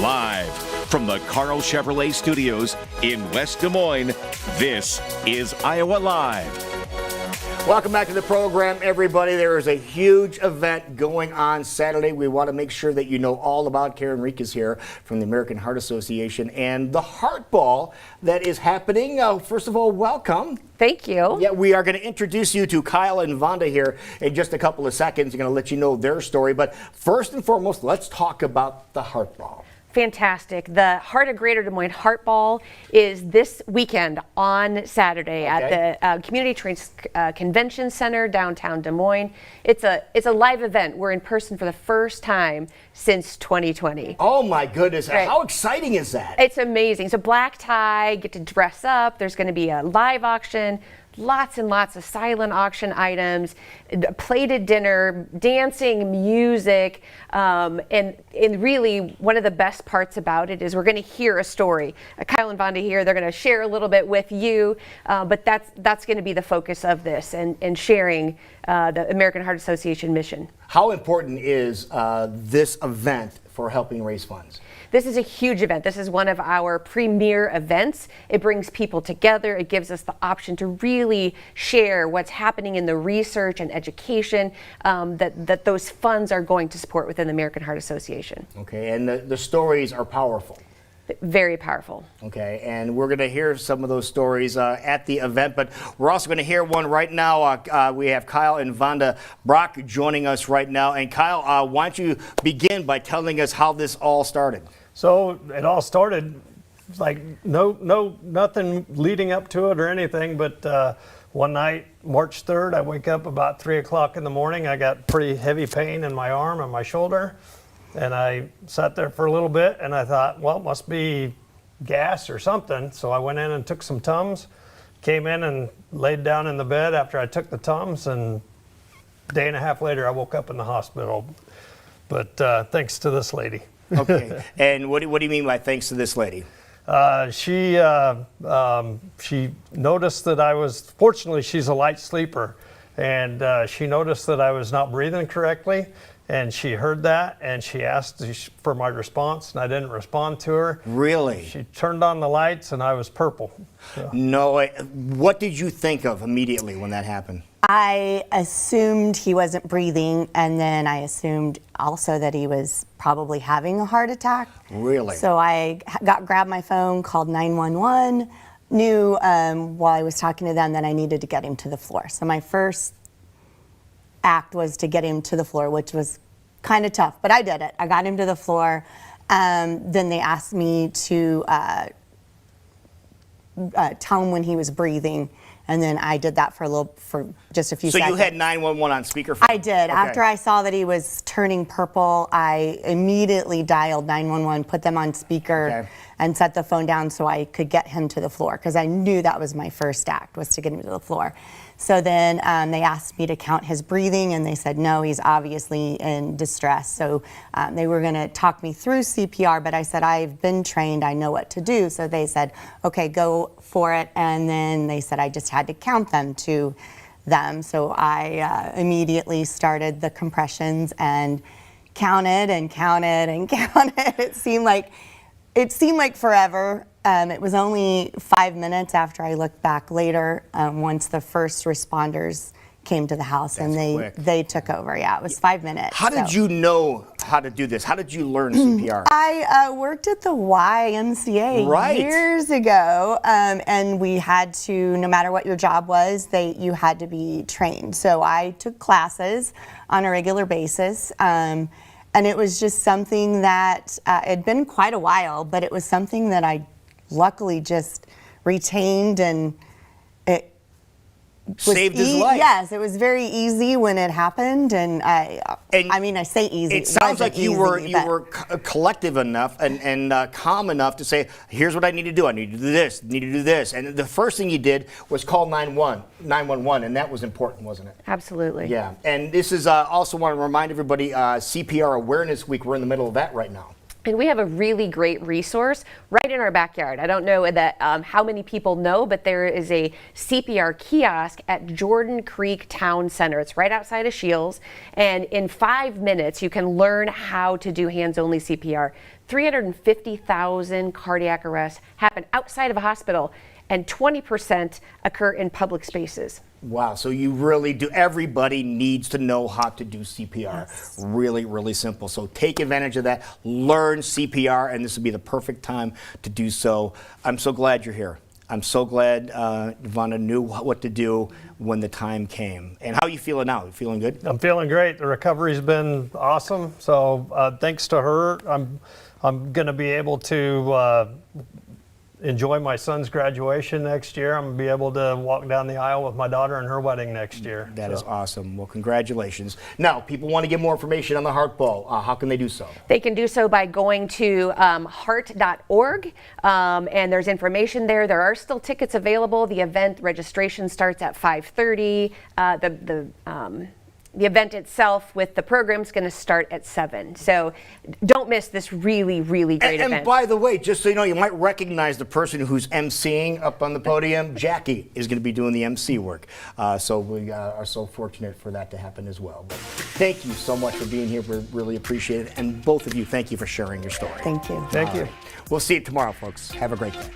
Live from the Carl Chevrolet Studios in West Des Moines, this is Iowa Live. Welcome back to the program, everybody. There is a huge event going on Saturday. We want to make sure that you know all about. Karen Reek is here from the American Heart Association and the Heart Ball that is happening. First of all, welcome. Thank you. Yeah, we are going to introduce you to Kyle and Vonda here in just a couple of seconds. We're going to let you know their story. But first and foremost, let's talk about the Heart Ball. Fantastic. The Heart of Greater Des Moines Heart Ball is this weekend on Saturday at the Community Trains Convention Center downtown Des Moines. It's a live event. We're in person for the first time since 2020. Oh my goodness. Right. How exciting is that? It's amazing. So black tie, get to dress up. There's going to be a live auction. Lots and lots of silent auction items, plated dinner, dancing, music, and really one of the best parts about it is we're going to hear a story. Kyle and Vonda here, they're going to share a little bit with you, but that's going to be the focus of this and sharing the American Heart Association mission. How important is this event for helping raise funds? This is a huge event. This is one of our premier events. It brings people together. It gives us the option to really share what's happening in the research and education that those funds are going to support within the American Heart Association. Okay, and the stories are powerful. Very powerful. Okay, and we're going to hear some of those stories at the event, but we're also going to hear one right now. We have Kyle and Vonda Brock joining us right now. And Kyle, why don't you begin by telling us how this all started? So it all started like nothing leading up to it or anything, but one night, March 3rd, I wake up about 3 o'clock in the morning. I got pretty heavy pain in my arm and my shoulder. And I sat there for a little bit and I thought, well, it must be gas or something. So I went in and took some Tums, came in and laid down in the bed after I took the Tums, and a day and a half later I woke up in the hospital. But thanks to this lady. Okay, and what do you mean by thanks to this lady? She noticed that I was, fortunately she's a light sleeper, and she noticed that I was not breathing correctly. And she heard that, and she asked for my response, and I didn't respond to her. Really? She turned on the lights, and I was purple. So. No, what did you think of immediately when that happened? I assumed he wasn't breathing, and then I assumed also that he was probably having a heart attack. Really? So I grabbed my phone, called 911, knew while I was talking to them that I needed to get him to the floor. So my first act was to get him to the floor, which was kind of tough, but I did it. I got him to the floor. Then they asked me to tell him when he was breathing, and then I did that for just a few seconds. So you had 911 on speakerphone? I did. Okay. After I saw that he was turning purple, I immediately dialed 911, put them on speaker, and set the phone down so I could get him to the floor, because I knew that was my first act, was to get him to the floor. So then they asked me to count his breathing, and they said, no, he's obviously in distress. So they were going to talk me through CPR, but I said, I've been trained, I know what to do. So they said, okay, go for it. And then they said I just had to count them to them. So I immediately started the compressions and counted and counted and counted. It seemed like forever. It was only 5 minutes after I looked back later, once the first responders came to the house. That's and they took over. Yeah, it was 5 minutes. How did you know how to do this? How did you learn CPR? I worked at the YMCA years ago, and we had to, no matter what your job was, you had to be trained. So I took classes on a regular basis. And it was just something that it had been quite a while, but it was something that I luckily just retained, and it saved his life. Yes, it was very easy when it happened, and I mean, I say easy. It sounds like you were collective enough and calm enough to say, here's what I need to do. I need to do this, need to do this. And the first thing you did was call 911, and that was important, wasn't it? Absolutely. Yeah, and this is also want to remind everybody, CPR Awareness Week. We're in the middle of that right now. And we have a really great resource right in our backyard. I don't know that how many people know, but there is a CPR kiosk at Jordan Creek Town Center. It's right outside of Shields. And in 5 minutes, you can learn how to do hands-only CPR. 350,000 cardiac arrests happen outside of a hospital, and 20% occur in public spaces. Wow, so you really do, everybody needs to know how to do CPR. Yes. Really, really simple. So take advantage of that, learn CPR, and this would be the perfect time to do so. I'm so glad you're here. I'm so glad Ivana knew what to do when the time came. And how are you feeling now? You feeling good? I'm feeling great. The recovery's been awesome. So thanks to her, I'm going to be able to enjoy my son's graduation next year. I'm going to be able to walk down the aisle with my daughter and her wedding next year. That is awesome. Well, congratulations. Now, people want to get more information on the Heart Ball. How can they do so? They can do so by going to heart.org, and there's information there. There are still tickets available. The event registration starts at 5:30. The event itself with the program is going to start at 7. So don't miss this really, really great event. And by the way, just so you know, you might recognize the person who's emceeing up on the podium. Jackie is going to be doing the MC work. So we are so fortunate for that to happen as well. But thank you so much for being here. We really appreciate it. And both of you, thank you for sharing your story. Thank you. Thank you. We'll see you tomorrow, folks. Have a great day.